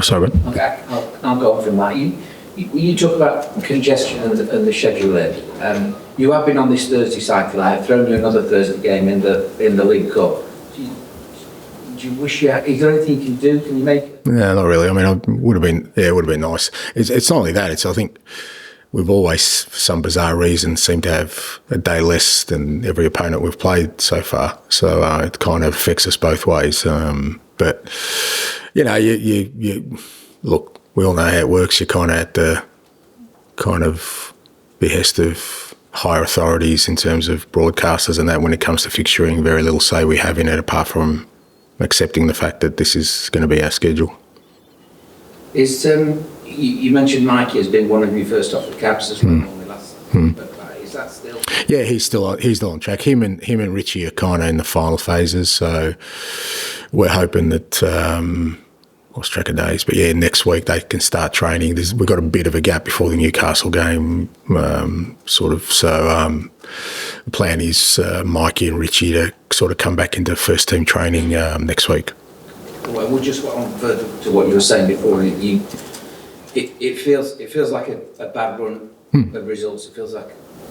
sorry. Okay, I'll go on from that. You talk about congestion and the schedule there. You have been on this Thursday cycle. I have thrown you another Thursday game in the League Cup. Do you wish you had, is there anything you can do? Can you make it? No, not really. I mean, it would have been nice. It's not only that. I think we've always, for some bizarre reason, seemed to have a day less than every opponent we've played so far. So it kind of affects us both ways. But you look. We all know how it works. You're kind of at the kind of behest of higher authorities in terms of broadcasters and that. When it comes to fixturing, very little say we have in it apart from accepting the fact that this is going to be our schedule. Is you mentioned Mikey has been one of your first off the caps as well on the last. Is that still? Yeah, he's still on track. Him and Richie are kind of in the final phases, so we're hoping that. Lost track of days, but yeah, next week they can start training. We've got a bit of a gap before the Newcastle game, So the plan is Mikey and Richie to sort of come back into first team training next week. Well, we'll just on further to what you were saying before. It feels like a bad run of results. It feels like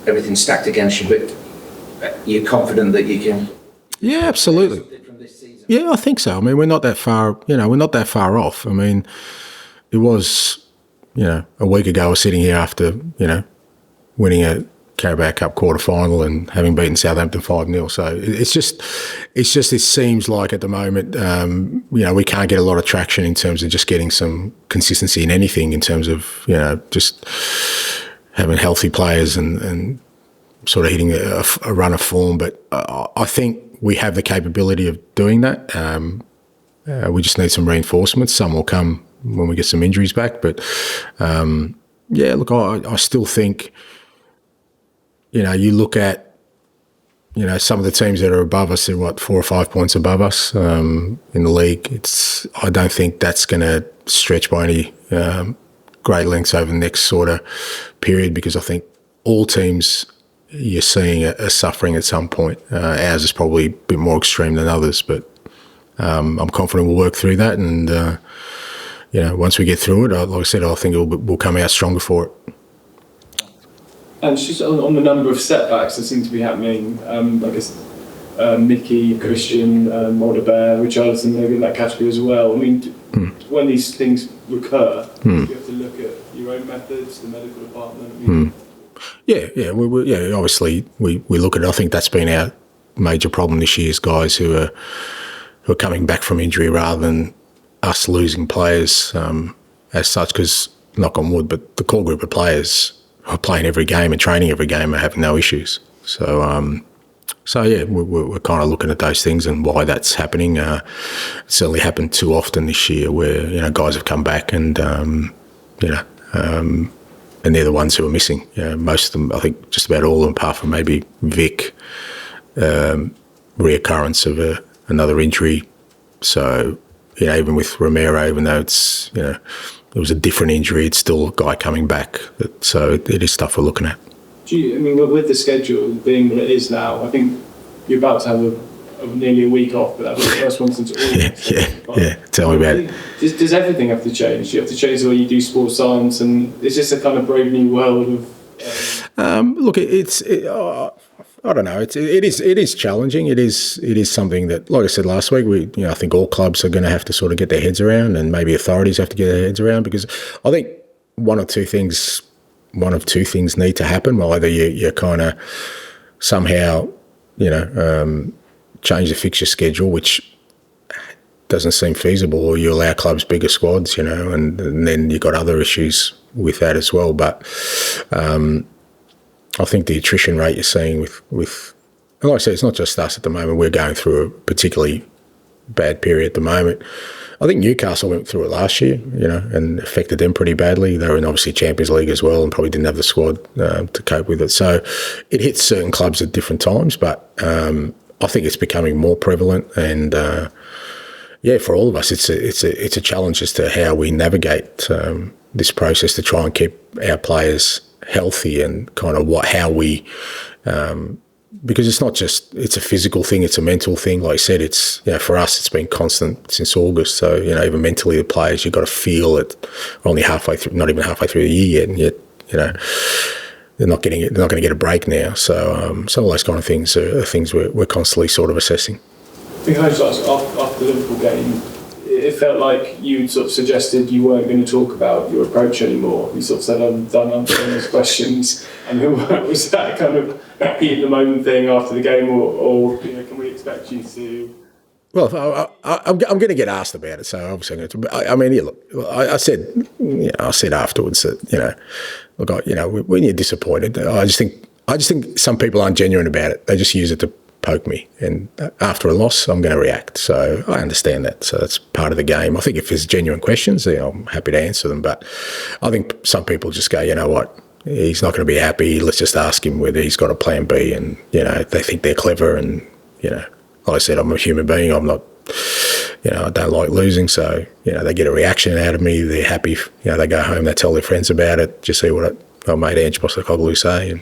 everything's stacked against you, but you're confident that you can. Yeah, absolutely. Yeah, I think so. I mean, we're not that far. We're not that far off. I mean, it was, a week ago. I was sitting here after, winning a Carabao Cup quarter final and having beaten Southampton 5-0. So it seems like at the moment, we can't get a lot of traction in terms of just getting some consistency in anything. In terms of just having healthy players and sort of hitting a run of form. But I think we have the capability of doing that. We just need some reinforcements. Some will come when we get some injuries back. But, look, I still think, you look at, some of the teams that are above us, they're 4 or 5 points above us in the league. I don't think that's going to stretch by any great lengths over the next sort of period, because I think all teams you're seeing are suffering at some point. Ours is probably a bit more extreme than others, but I'm confident we'll work through that. And, once we get through it, like I said, I think we'll come out stronger for it. And just on the number of setbacks that seem to be happening, I guess Mickey, Christian, Bear, Richarlison, maybe in that category as well. I mean, when these things recur, you have to look at your own methods, the medical department. Yeah. Obviously, we look at it. I think that's been our major problem this year: is guys who are coming back from injury rather than us losing players as such. Because knock on wood, but the core group of players who are playing every game and training every game are having no issues. So we're kind of looking at those things and why that's happening. It certainly happened too often this year, where guys have come back and and they're the ones who are missing. Most of them, I think, just about all of them, apart from maybe Vic, reoccurrence of another injury. So, even with Romero, even though it's, it was a different injury, it's still a guy coming back. So it is stuff we're looking at. With the schedule being what it is now, I think you're about to have nearly a week off, but that was the first one since August. Yeah. Tell me about it. Does everything have to change? Do you have to change the way you do sports science? And it's just a kind of brave new world of... Look, I don't know. It is challenging. It is something that, like I said last week, I think all clubs are going to have to sort of get their heads around, and maybe authorities have to get their heads around, because I think one of two things need to happen. Well, either you kind of somehow, change the fixture schedule, which doesn't seem feasible, or you allow clubs bigger squads, and then you've got other issues with that as well. But I think the attrition rate you're seeing with and like I said, it's not just us at the moment. We're going through a particularly bad period at the moment. I think Newcastle went through it last year, and affected them pretty badly. They were in obviously Champions League as well and probably didn't have the squad to cope with it. So it hits certain clubs at different times, but I think it's becoming more prevalent, and for all of us, it's a challenge as to how we navigate this process to try and keep our players healthy, and kind of how we because it's not just, it's a physical thing, it's a mental thing. Like I said, it's, for us, it's been constant since August. So, even mentally the players, you've got to feel it. We're only halfway through, not even halfway through the year yet, and yet, they're not going to get a break now. So, all those kind of things are things we're constantly sort of assessing. I think after the Liverpool game, it felt like you sort of suggested you weren't going to talk about your approach anymore. You sort of said, I'm done answering those questions. And was that kind of heat of the moment thing after the game, or can we expect you to? Well, I'm going to get asked about it, so obviously I'm going to. I mean, look, I said afterwards that look, when you're disappointed, I just think some people aren't genuine about it. They just use it to poke me, and after a loss, I'm going to react. So I understand that. So that's part of the game. I think if there's genuine questions, I'm happy to answer them. But I think some people just go, you know what, he's not going to be happy. Let's just ask him whether he's got a plan B. And they think they're clever. And like I said, I'm a human being. I'm not. I don't like losing. So they get a reaction out of me. They're happy. They go home. They tell their friends about it. Just see what I made Ange Postecoglou say. And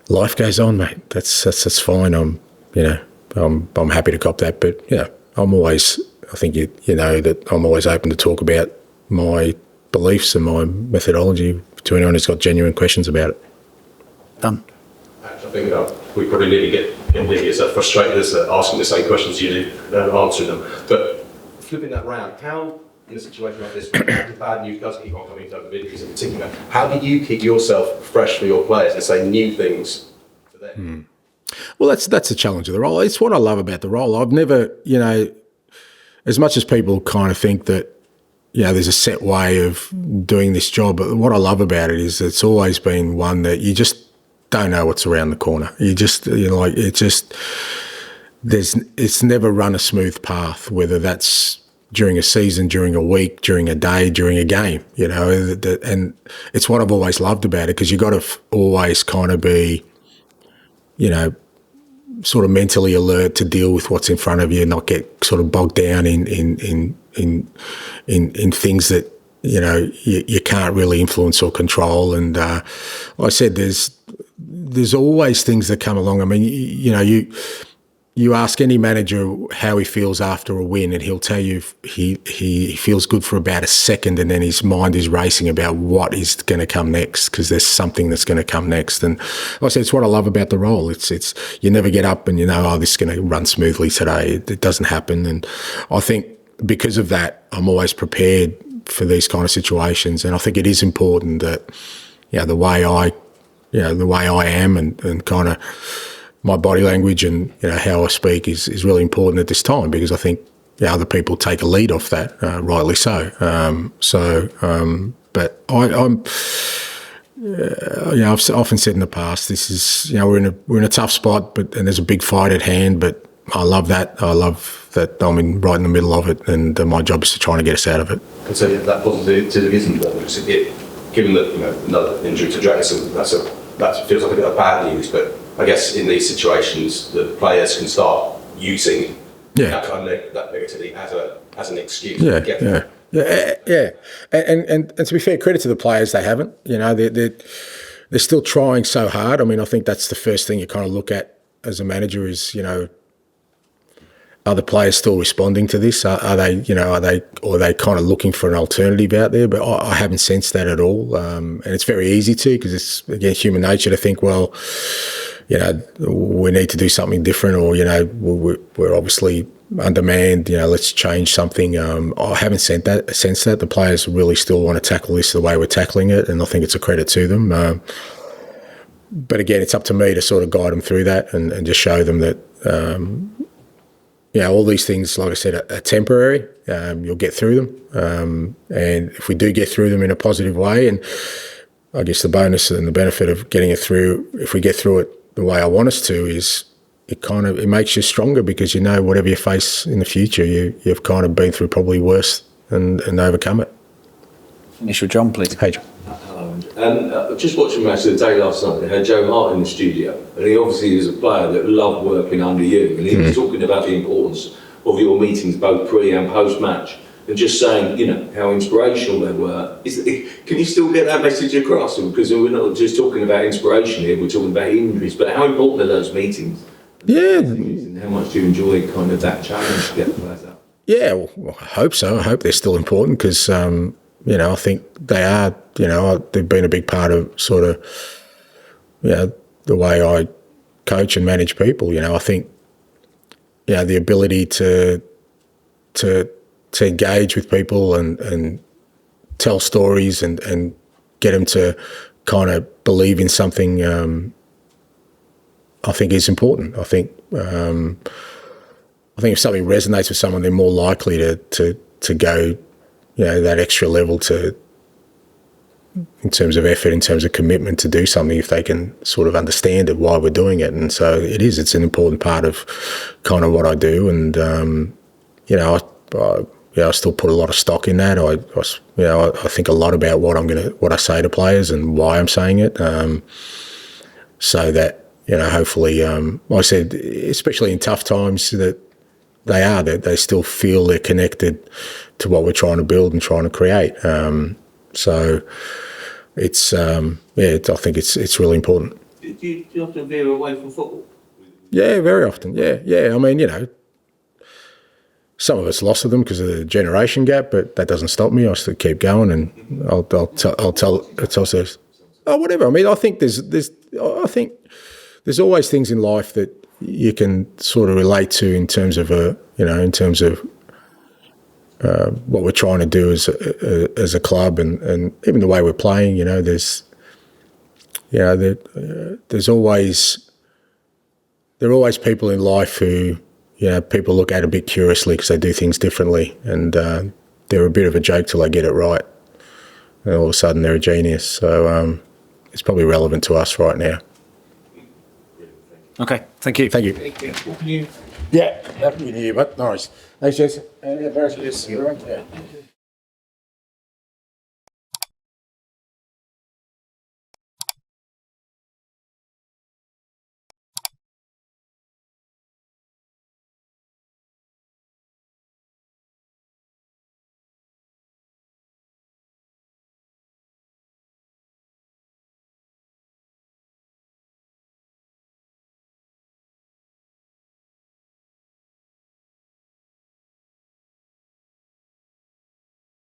life goes on, mate. That's fine. I'm happy to cop that, but I'm always. I think you know that I'm always open to talk about my beliefs and my methodology to anyone who's got genuine questions about it. Done. I think we probably nearly get as frustrated as asking the same questions you do, answering them. But flipping that round, how in a situation like this, when the bad news does keep on coming to other videos in particular, how do you keep yourself fresh for your players and say new things to them? Well, that's the challenge of the role. It's what I love about the role. I've never, as much as people kind of think that, there's a set way of doing this job, but what I love about it is it's always been one that you just don't know what's around the corner. You just, it's never run a smooth path, whether that's during a season, during a week, during a day, during a game, and it's what I've always loved about it, because you've got to always kind of be, sort of mentally alert to deal with what's in front of you, not get sort of bogged down in things that, you can't really influence or control. And like I said, there's always things that come along. I mean, you ask any manager how he feels after a win, and he'll tell you he feels good for about a second, and then his mind is racing about what is going to come next, because there's something that's going to come next. And like I said, it's what I love about the role. It's you never get up and this is going to run smoothly today. It doesn't happen. And I think because of that, I'm always prepared for these kind of situations. And I think it is important that the way I am and kind of my body language and how I speak is really important at this time, because I think other people take a lead off that, rightly so. But I've often said in the past, this is we're in a tough spot, and there's a big fight at hand. But I love that. I love that I'm right in the middle of it, and my job is to try and get us out of it. And so that positivism, given that another injury to Jackson, that feels like a bit of bad news, but I guess in these situations, the players can start using that kind of that negativity as an excuse. And to be fair, credit to the players, they haven't. They're still trying so hard. I mean, I think that's the first thing you kind of look at as a manager is are the players still responding to this? Are they kind of looking for an alternative out there? But I haven't sensed that at all. And it's very easy to, because it's, again, human nature to think, well, we need to do something different, or, we're obviously undermanned, let's change something. I haven't sensed that. The players really still want to tackle this the way we're tackling it, and I think it's a credit to them. But again, it's up to me to sort of guide them through that and just show them that, all these things, like I said, are temporary. You'll get through them. And if we do get through them in a positive way, and I guess the bonus and the benefit of getting it through, if we get through it the way I want us to, is it makes you stronger, because whatever you face in the future, you've kind of been through probably worse and overcome it. Finish with John, please. Hey, John. And just watching match of the day last night, they had Joe Hart in the studio, and he obviously is a player that loved working under you, and he was talking about the importance of your meetings both pre and post match. and just saying, you know, how inspirational they were. Can you still get that message across? Because we're not just talking about inspiration here, we're talking about injuries, but how important are those meetings? Yeah. And how much do you enjoy kind of that challenge to get the players out? Yeah, well, I hope so. I hope they're still important because, you know, I think they are, you know, they've been a big part of sort of, you know, the way I coach and manage people. You know, I think, you know, the ability to engage with people and tell stories and get them to kind of believe in something, I think is important. I think if something resonates with someone, they're more likely to go, you know, that extra level in terms of effort, in terms of commitment to do something if they can sort of understand it, why we're doing it. And so it's an important part of kind of what I do. And, you know, I still put a lot of stock in that. I think a lot about what I say to players and why I'm saying it. So that, you know, hopefully, like I said, especially in tough times, that they still feel they're connected to what we're trying to build and trying to create. So it's I think it's really important. Do you often veer away from football? Yeah, very often. Yeah. I mean, you know, some of it's lost to them because of the generation gap, but that doesn't stop me. I still keep going, and I'll tell us, oh, whatever. I mean, I think there's always things in life that you can sort of relate to in terms of what we're trying to do as a club, and even the way we're playing. You know, there's always people in life who, you know, people look at a bit curiously because they do things differently, and they're a bit of a joke till they get it right, and all of a sudden they're a genius. So it's probably relevant to us right now. Okay, thank you. Thank you. Thank you. Yeah, happy New Year, but nice. Thanks, Jason. Yeah, very good.